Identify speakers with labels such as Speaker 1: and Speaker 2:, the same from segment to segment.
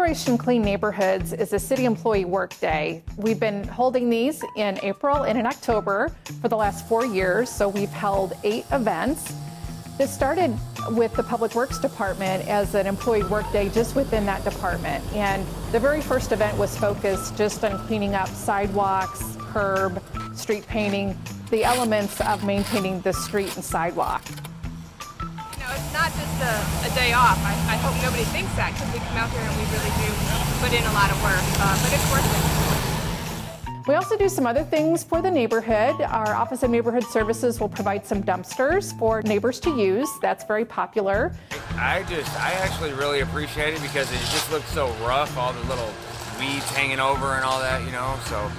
Speaker 1: Operation Clean Neighborhoods is a city employee workday. We've been holding these in April and in October for the last 4 years, so we've held 8 events. This started with the Public Works Department as an employee workday just within that department. And the very first event was focused just on cleaning up sidewalks, curb, street painting, the elements of maintaining the street and sidewalk.
Speaker 2: You know, it's not just a day off. I hope nobody thinks that, because we come out here and we really do put in a lot of work, but it's worth it.
Speaker 1: We also do some other things for the neighborhood. Our Office of Neighborhood Services will provide some dumpsters for neighbors to use. That's very popular.
Speaker 3: I actually really appreciate it because it just looks so rough, all the little weeds hanging over and all that, you know, so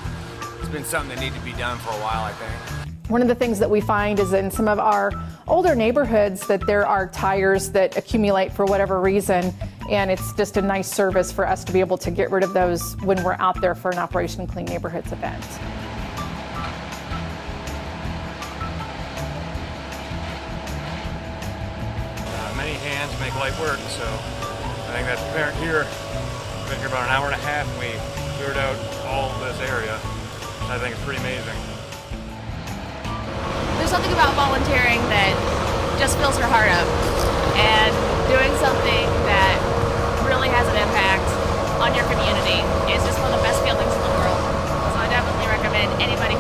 Speaker 3: it's been something that needed to be done for a while, I think.
Speaker 1: One of the things that we find is in some of our older neighborhoods that there are tires that accumulate for whatever reason, and it's just a nice service for us to be able to get rid of those when we're out there for an Operation Clean Neighborhoods event.
Speaker 4: Many hands make light work, so I think that's apparent here. We've been here about an hour and a half and we cleared out all of this area. I think it's pretty amazing.
Speaker 5: There's something about volunteering that just fills your heart up, and doing something that really has an impact on your community is just one of the best feelings in the world. So I definitely recommend anybody